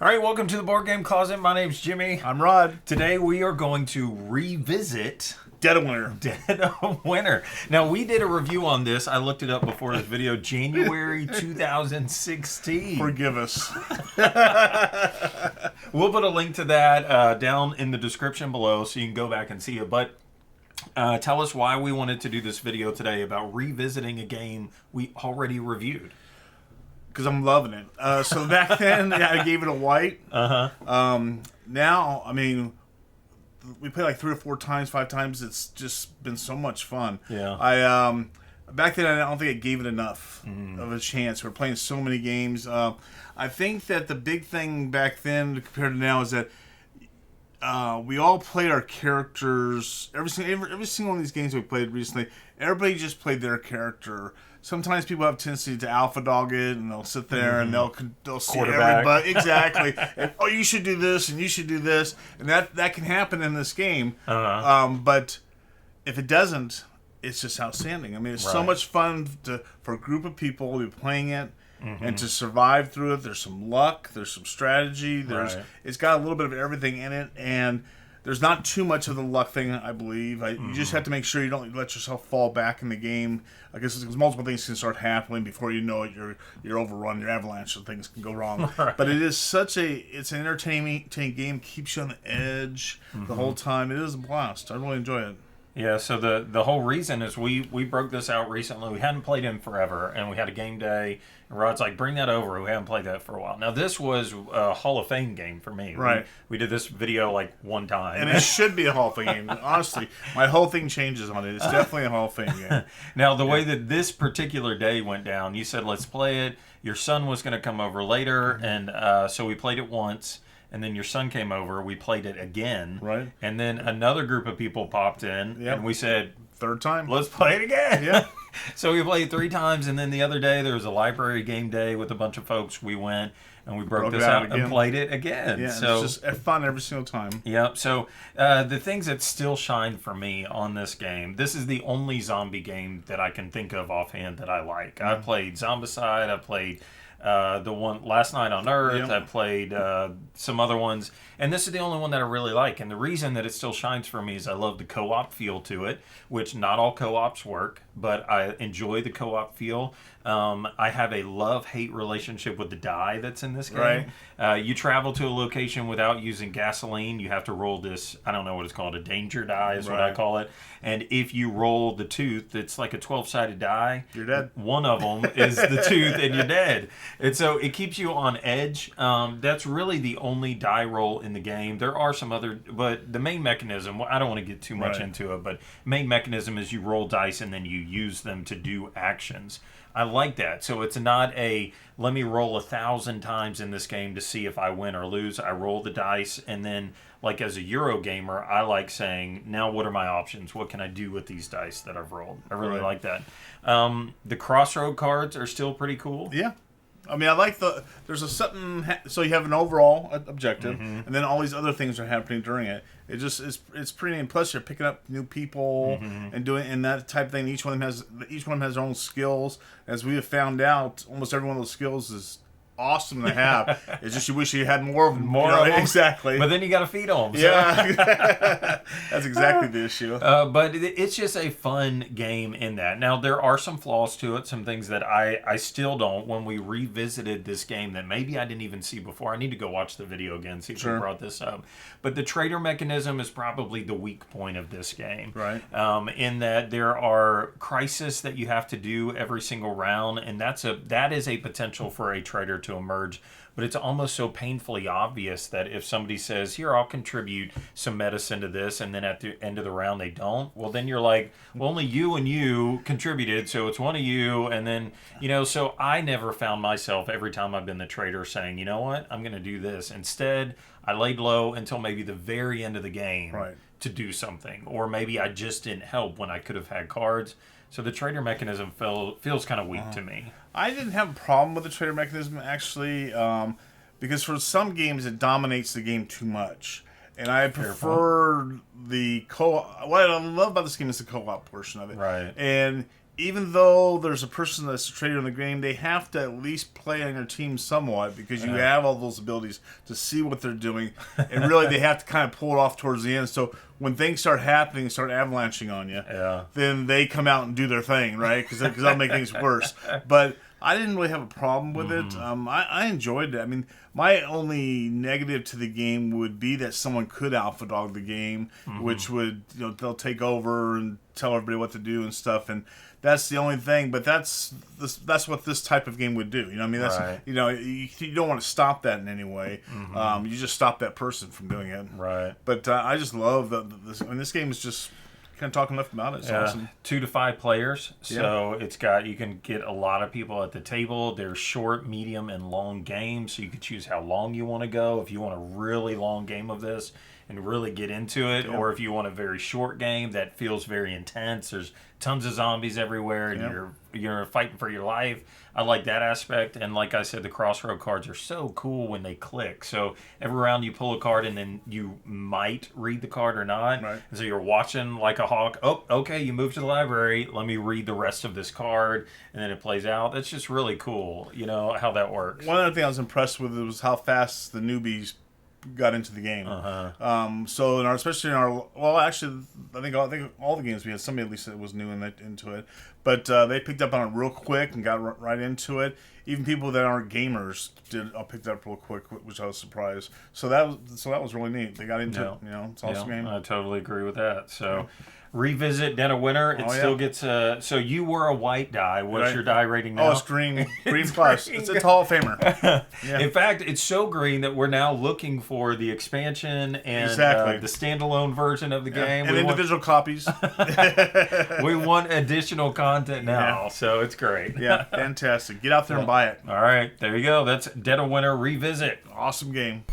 All right, welcome to the Board Game Closet. My name's Jimmy. I'm Rod. Today we are going to revisit Dead of Winter. Dead of Winter. Now, we did a review on this. I looked it up before this video. January 2016. Forgive us. We'll put a link to that down in the description below so you can go back and see it. But tell us why we wanted to do this video today about revisiting a game we already reviewed. Because I'm loving it. So back then, I gave it a white. Now, I mean, we played like 3 or 4 times, 5 times. It's just been so much fun. Yeah. Back then, I don't think I gave it enough of a chance. We're playing so many games. I think that the big thing back then compared to now is that we all played our characters. Every single one of these games we played recently, everybody just played their character. Sometimes people have a tendency to alpha dog it, and they'll sit there and they'll see everybody exactly. And, oh, you should do this, and you should do this, and that can happen in this game. But if it doesn't, it's just outstanding. I mean, it's so much fun for a group of people to be playing it. And to survive through it. There's some luck, there's some strategy, it's got a little bit of everything in it, and there's not too much of the luck thing, I believe. You just have to make sure you don't let yourself fall back in the game. I guess because multiple things can start happening before you know it. You're overrun, you're avalanche, so things can go wrong. But it is it's an entertaining game, keeps you on the edge the whole time. It is a blast. I really enjoy it. Yeah, so the whole reason is we broke this out recently. We hadn't played in forever, and we had a game day. And Rod's like, bring that over. We haven't played that for a while. Now, this was a Hall of Fame game for me. Right. We did this video like one time. And it should be a Hall of Fame game. Honestly, my whole thing changes on it. It's definitely a Hall of Fame game. Now, the way that this particular day went down, you said, let's play it. Your son was going to come over later, and so we played it once. And then your son came over. We played it again. Right. And then another group of people popped in. And we said, third time. Let's play it again. Yeah. So we played 3 times. And then the other day, there was a library game day with a bunch of folks. We went and we broke this out and played it again. Yeah, so it's just fun every single time. Yep. So the things that still shine for me on this game, this is the only zombie game that I can think of offhand that I like. I played Zombicide. I played the one Last Night on Earth. I played some other ones, and this is the only one that I really like. And the reason that it still shines for me is I love the co-op feel to it, which not all co-ops work, but I enjoy the co-op feel. I have a love-hate relationship with the die that's in this game. You travel to a location without using gasoline. You have to roll this, I don't know what it's called, a danger die is what I call it. And if you roll the tooth, it's like a 12-sided die. You're dead. One of them is the tooth, and you're dead. And so it keeps you on edge. That's really the only die roll in the game. There are some other, but the main mechanism, I don't want to get too much into it, but main mechanism is you roll dice and then you use them to do actions. I like that. So it's not a, let me roll 1,000 times in this game to see if I win or lose. I roll the dice, and then, like as a Euro gamer, I like saying, now what are my options? What can I do with these dice that I've rolled? I really like that. The crossroad cards are still pretty cool. Yeah. I mean, I like there's a something, so you have an overall objective, and then all these other things are happening during it. It just it's pretty, and plus you're picking up new people and doing and that type of thing. Each one of them has their own skills. As we have found out, almost every one of those skills is awesome to have. It's just you wish you had more of them. Of them. Exactly. But then you got to feed them. So. Yeah. That's exactly the issue. But it's just a fun game in that. Now, there are some flaws to it, some things that I still don't. When we revisited this game that maybe I didn't even see before. I need to go watch the video again, see if we brought this up. But the trader mechanism is probably the weak point of this game. Right. In that there are crises that you have to do every single round, and that is a potential for a trader to emerge. But it's almost so painfully obvious that if somebody says, here, I'll contribute some medicine to this, and then at the end of the round they don't, well, then you're like, well, only you and you contributed, so it's one of you, and then, so I never found myself, every time I've been the trader, saying, you know what, I'm going to do this. Instead, I laid low until maybe the very end of the game to do something, or maybe I just didn't help when I could have had cards. So the trader mechanism feels kind of weak to me. I didn't have a problem with the trader mechanism, actually, because for some games it dominates the game too much. And I prefer the co-op. What I love about this game is the co-op portion of it. Right. And even though there's a person that's a trader in the game, they have to at least play on your team somewhat because you have all those abilities to see what they're doing, and really they have to kind of pull it off towards the end. So when things start happening, start avalanching on you, then they come out and do their thing, right? Because that'll make things worse. But I didn't really have a problem with it. I enjoyed it. I mean, my only negative to the game would be that someone could alpha dog the game, which would, they'll take over and tell everybody what to do and stuff, and that's the only thing. But that's what this type of game would do. You know what I mean? That's Right. You don't want to stop that in any way. You just stop that person from doing it. Right. But I just love this. And this game is just kind of talking enough about it. It's awesome. 2 to 5 players, so you can get a lot of people at the table. There's short, medium, and long games, so you can choose how long you want to go. If you want a really long game of this and really get into it, or if you want a very short game that feels very intense. There's tons of zombies everywhere, and you're fighting for your life. I like that aspect, and like I said, the crossroad cards are so cool when they click. So every round you pull a card, and then you might read the card or not. Right. And so you're watching like a hawk. Oh, okay, you moved to the library. Let me read the rest of this card, and then it plays out. That's just really cool, how that works. One other thing I was impressed with was how fast the newbies got into the game. So especially in our, actually, I think all the games we had, somebody at least that was new into it, but they picked up on it real quick and got right into it. Even people that aren't gamers picked it up real quick, which I was surprised. So that was really neat. They got into it. It's an awesome game. I totally agree with that. So. Revisit Dead of Winter. It still gets so you were a white die. What's your die rating now? Oh, it's green. Green plus. It's a Hall of Famer. In fact, it's so green that we're now looking for the expansion and the standalone version of the game. And individual copies. We want additional content now, so it's great. Yeah, fantastic. Get out there and buy it. All right, there you go. That's Dead of Winter Revisit. Awesome game.